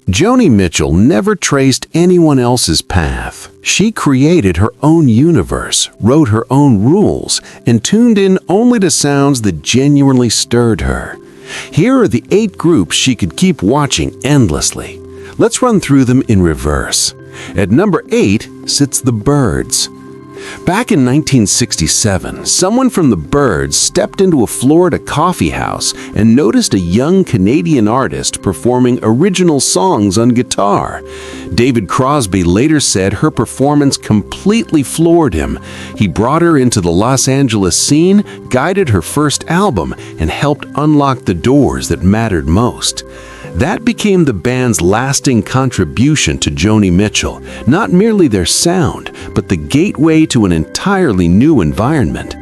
Joni Mitchell never traced anyone else's path. She created her own universe, wrote her own rules, and tuned in only to sounds that genuinely stirred her. Here are the 8 groups she could keep watching endlessly. Let's run through them in reverse. At number 8 sits the Byrds. Back in 1967, someone from the Byrds stepped into a Florida coffee house and noticed a young Canadian artist performing original songs on guitar. David Crosby later said her performance completely floored him. He brought her into the Los Angeles scene, guided her first album, and helped unlock the doors that mattered most. That became the band's lasting contribution to Joni Mitchell, not merely their sound, but the gateway to an entirely new environment.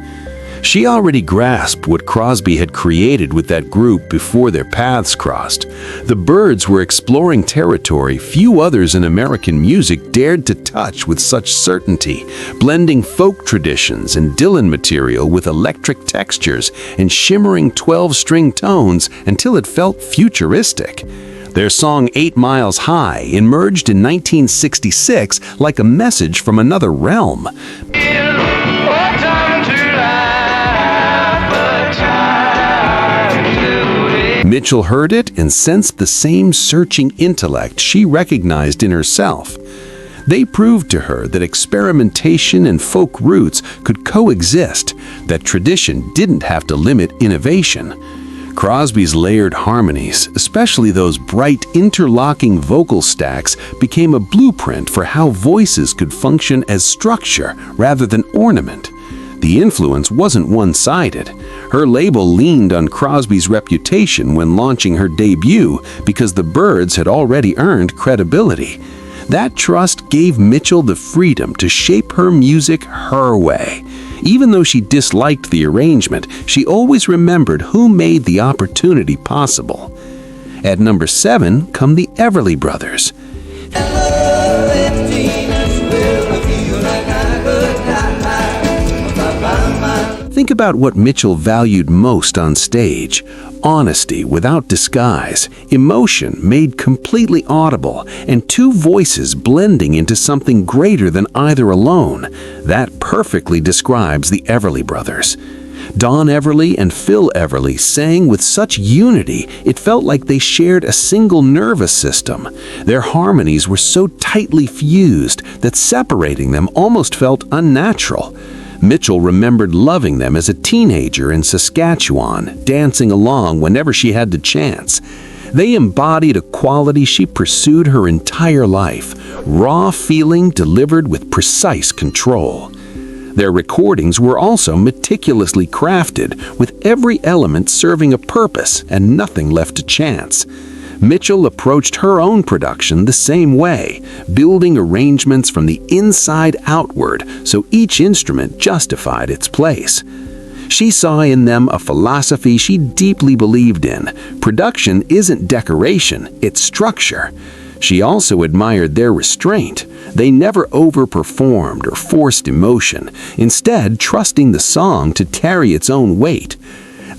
She already grasped what Crosby had created with that group before their paths crossed. The Byrds were exploring territory few others in American music dared to touch with such certainty, blending folk traditions and Dylan material with electric textures and shimmering 12-string tones until it felt futuristic. Their song 8 Miles High emerged in 1966 like a message from another realm. Mitchell heard it and sensed the same searching intellect she recognized in herself. They proved to her that experimentation and folk roots could coexist, that tradition didn't have to limit innovation. Crosby's layered harmonies, especially those bright interlocking vocal stacks, became a blueprint for how voices could function as structure rather than ornament. The influence wasn't one-sided. Her label leaned on Crosby's reputation when launching her debut because the Byrds had already earned credibility. That trust gave Mitchell the freedom to shape her music her way. Even though she disliked the arrangement, she always remembered who made the opportunity possible. At number 7 come the Everly Brothers. Think about what Mitchell valued most on stage: honesty without disguise, emotion made completely audible, and 2 voices blending into something greater than either alone. That perfectly describes the Everly Brothers. Don Everly and Phil Everly sang with such unity it felt like they shared a single nervous system. Their harmonies were so tightly fused that separating them almost felt unnatural. Mitchell remembered loving them as a teenager in Saskatchewan, dancing along whenever she had the chance. They embodied a quality she pursued her entire life: raw feeling delivered with precise control. Their recordings were also meticulously crafted, with every element serving a purpose and nothing left to chance. Mitchell approached her own production the same way, building arrangements from the inside outward so each instrument justified its place. She saw in them a philosophy she deeply believed in. Production isn't decoration, it's structure. She also admired their restraint. They never overperformed or forced emotion, instead trusting the song to carry its own weight.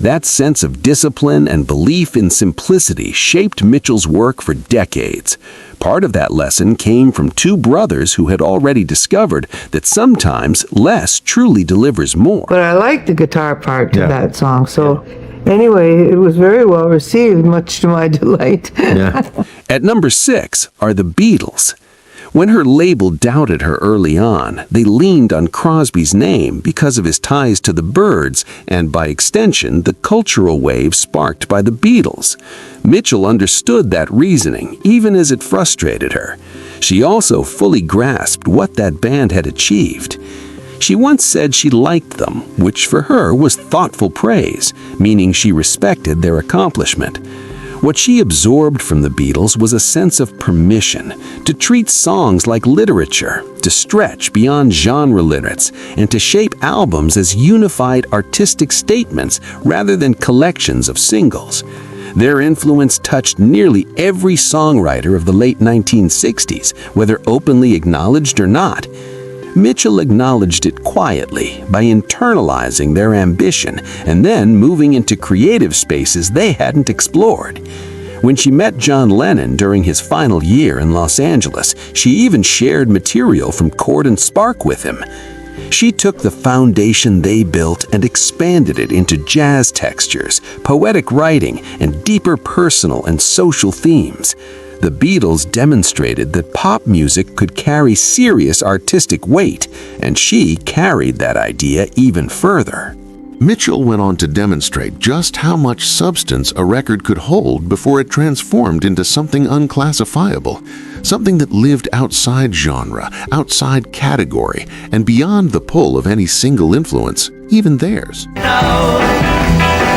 That sense of discipline and belief in simplicity shaped Mitchell's work for decades. Part of that lesson came from 2 brothers who had already discovered that sometimes less truly delivers more. But I liked the guitar part to that song, so anyway, it was very well received, much to my delight. At number 6 are the Beatles. When her label doubted her early on, they leaned on Crosby's name because of his ties to the Byrds and, by extension, the cultural wave sparked by the Beatles. Mitchell understood that reasoning, even as it frustrated her. She also fully grasped what that band had achieved. She once said she liked them, which for her was thoughtful praise, meaning she respected their accomplishment. What she absorbed from the Beatles was a sense of permission to treat songs like literature, to stretch beyond genre limits, and to shape albums as unified artistic statements rather than collections of singles. Their influence touched nearly every songwriter of the late 1960s, whether openly acknowledged or not. Mitchell acknowledged it quietly by internalizing their ambition and then moving into creative spaces they hadn't explored. When she met John Lennon during his final year in Los Angeles, she even shared material from Chord and Spark with him. She took the foundation they built and expanded it into jazz textures, poetic writing, and deeper personal and social themes. The Beatles demonstrated that pop music could carry serious artistic weight, and she carried that idea even further. Mitchell went on to demonstrate just how much substance a record could hold before it transformed into something unclassifiable, something that lived outside genre, outside category, and beyond the pull of any single influence, even theirs. No,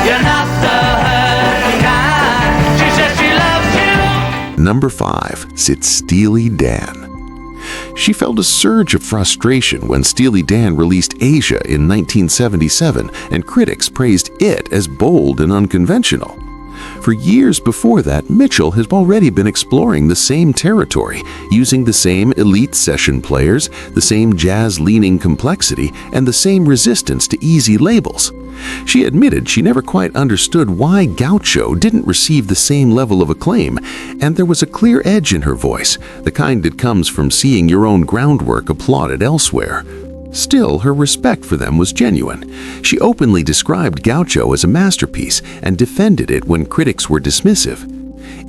you're not the hurting kind. She says she loves you. Number 5 sits Steely Dan. She felt a surge of frustration when Steely Dan released Asia in 1977, and critics praised it as bold and unconventional. For years before that, Mitchell has already been exploring the same territory, using the same elite session players, the same jazz-leaning complexity, and the same resistance to easy labels. She admitted she never quite understood why Gaucho didn't receive the same level of acclaim, and there was a clear edge in her voice, the kind that comes from seeing your own groundwork applauded elsewhere. Still, her respect for them was genuine. She openly described Gaucho as a masterpiece and defended it when critics were dismissive.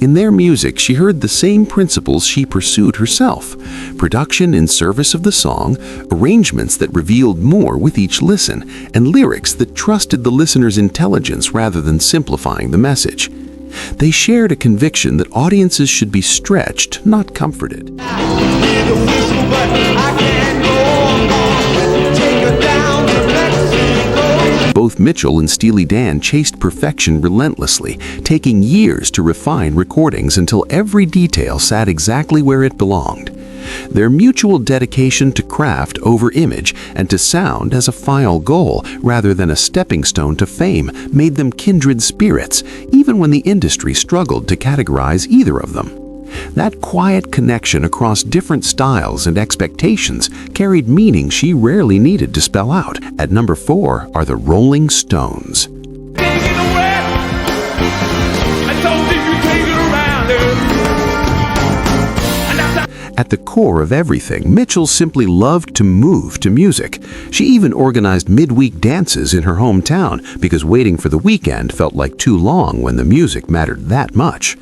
In their music, she heard the same principles she pursued herself: production in service of the song, arrangements that revealed more with each listen, and lyrics that trusted the listener's intelligence rather than simplifying the message. They shared a conviction that audiences should be stretched, not comforted. Both Mitchell and Steely Dan chased perfection relentlessly, taking years to refine recordings until every detail sat exactly where it belonged. Their mutual dedication to craft over image and to sound as a final goal rather than a stepping stone to fame made them kindred spirits, even when the industry struggled to categorize either of them. That quiet connection across different styles and expectations carried meaning she rarely needed to spell out. At number 4 are the Rolling Stones. At the core of everything, Mitchell simply loved to move to music. She even organized midweek dances in her hometown because waiting for the weekend felt like too long when the music mattered that much.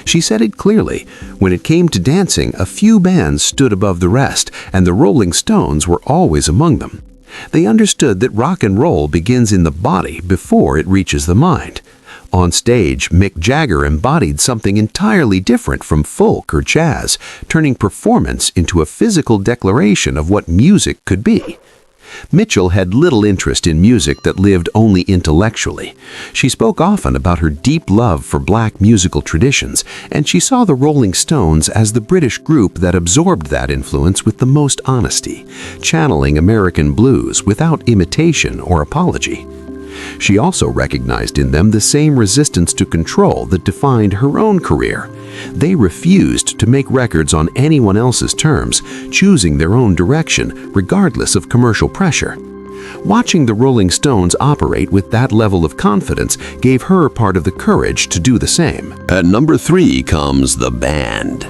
She said it clearly: when it came to dancing, a few bands stood above the rest, and the Rolling Stones were always among them. They understood that rock and roll begins in the body before it reaches the mind. On stage, Mick Jagger embodied something entirely different from folk or jazz, turning performance into a physical declaration of what music could be. Mitchell had little interest in music that lived only intellectually. She spoke often about her deep love for black musical traditions, and she saw the Rolling Stones as the British group that absorbed that influence with the most honesty, channeling American blues without imitation or apology. She also recognized in them the same resistance to control that defined her own career. They refused to make records on anyone else's terms, choosing their own direction regardless of commercial pressure. Watching the Rolling Stones operate with that level of confidence gave her part of the courage to do the same. At number 3 comes the band.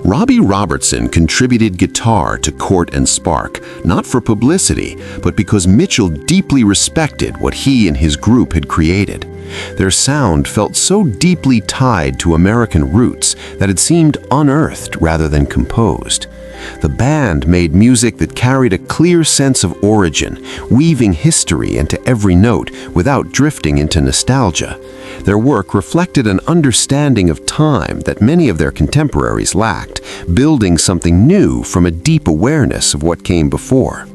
Robbie Robertson contributed guitar to Chord and Spark, not for publicity, but because Mitchell deeply respected what he and his group had created. Their sound felt so deeply tied to American roots that it seemed unearthed rather than composed. The band made music that carried a clear sense of origin, weaving history into every note without drifting into nostalgia. Their work reflected an understanding of time that many of their contemporaries lacked, building something new from a deep awareness of what came before.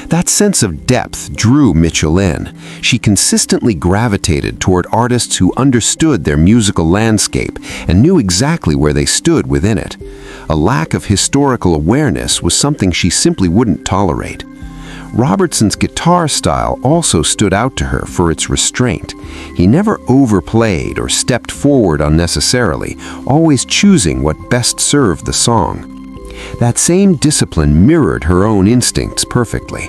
That sense of depth drew Mitchell in. She consistently gravitated toward artists who understood their musical landscape and knew exactly where they stood within it. A lack of historical awareness was something she simply wouldn't tolerate. Robertson's guitar style also stood out to her for its restraint. He never overplayed or stepped forward unnecessarily, always choosing what best served the song. That same discipline mirrored her own instincts perfectly.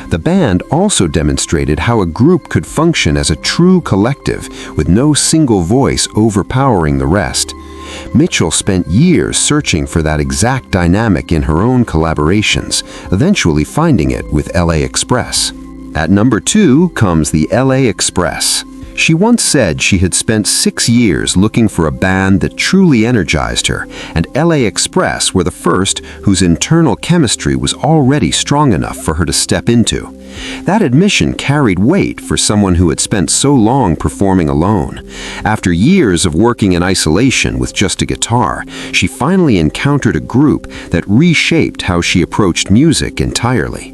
The band also demonstrated how a group could function as a true collective, with no single voice overpowering the rest. Mitchell spent years searching for that exact dynamic in her own collaborations, eventually finding it with LA Express. At number 2 comes the LA Express. She once said she had spent 6 years looking for a band that truly energized her, and LA Express were the first whose internal chemistry was already strong enough for her to step into. That admission carried weight for someone who had spent so long performing alone. After years of working in isolation with just a guitar, she finally encountered a group that reshaped how she approached music entirely.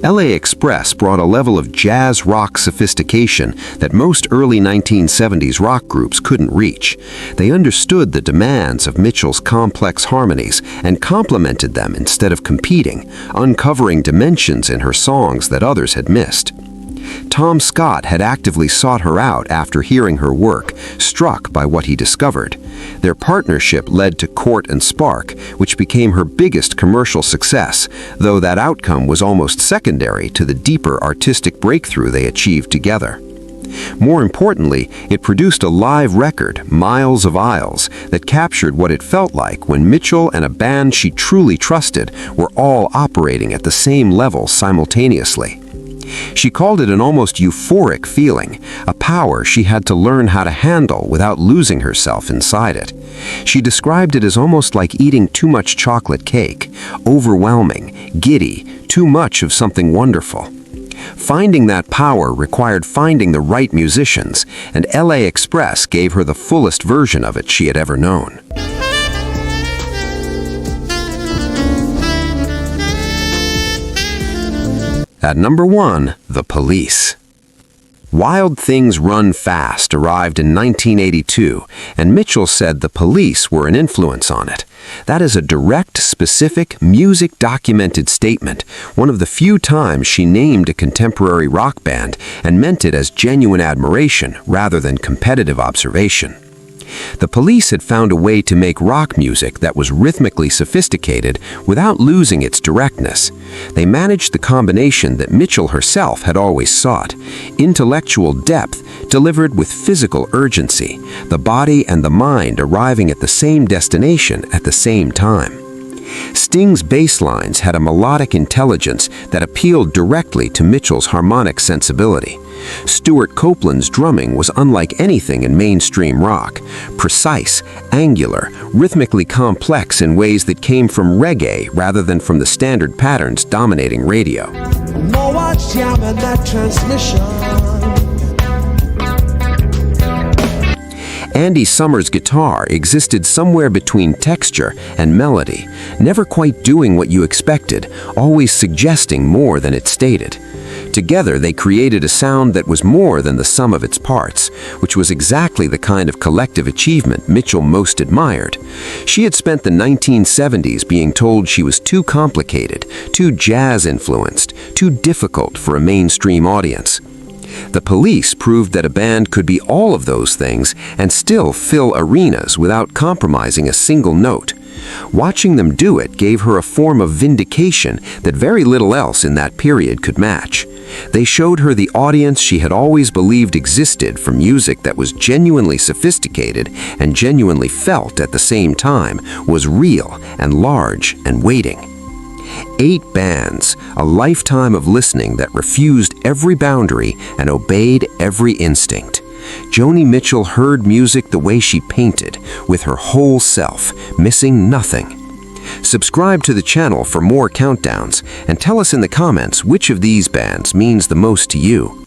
LA Express brought a level of jazz rock sophistication that most early 1970s rock groups couldn't reach. They understood the demands of Mitchell's complex harmonies and complemented them instead of competing, uncovering dimensions in her songs that others had missed. Tom Scott had actively sought her out after hearing her work, struck by what he discovered. Their partnership led to Court and Spark, which became her biggest commercial success, though that outcome was almost secondary to the deeper artistic breakthrough they achieved together. More importantly, it produced a live record, Miles of Aisles, that captured what it felt like when Mitchell and a band she truly trusted were all operating at the same level simultaneously. She called it an almost euphoric feeling, a power she had to learn how to handle without losing herself inside it. She described it as almost like eating too much chocolate cake, overwhelming, giddy, too much of something wonderful. Finding that power required finding the right musicians, and LA Express gave her the fullest version of it she had ever known. At number 1, The Police. Wild Things Run Fast arrived in 1982, and Mitchell said The Police were an influence on it. That is a direct, specific, music-documented statement, one of the few times she named a contemporary rock band and meant it as genuine admiration rather than competitive observation. The Police had found a way to make rock music that was rhythmically sophisticated without losing its directness. They managed the combination that Mitchell herself had always sought: intellectual depth delivered with physical urgency, the body and the mind arriving at the same destination at the same time. Sting's bass lines had a melodic intelligence that appealed directly to Mitchell's harmonic sensibility. Stuart Copeland's drumming was unlike anything in mainstream rock, precise, angular, rhythmically complex in ways that came from reggae rather than from the standard patterns dominating radio. No one's jamming that transmission. Andy Summers' guitar existed somewhere between texture and melody, never quite doing what you expected, always suggesting more than it stated. Together, they created a sound that was more than the sum of its parts, which was exactly the kind of collective achievement Mitchell most admired. She had spent the 1970s being told she was too complicated, too jazz-influenced, too difficult for a mainstream audience. The Police proved that a band could be all of those things and still fill arenas without compromising a single note. Watching them do it gave her a form of vindication that very little else in that period could match. They showed her the audience she had always believed existed for music that was genuinely sophisticated and genuinely felt at the same time, was real and large and waiting. 8 bands, a lifetime of listening that refused every boundary and obeyed every instinct. Joni Mitchell heard music the way she painted, with her whole self, missing nothing. Subscribe to the channel for more countdowns, and tell us in the comments which of these bands means the most to you.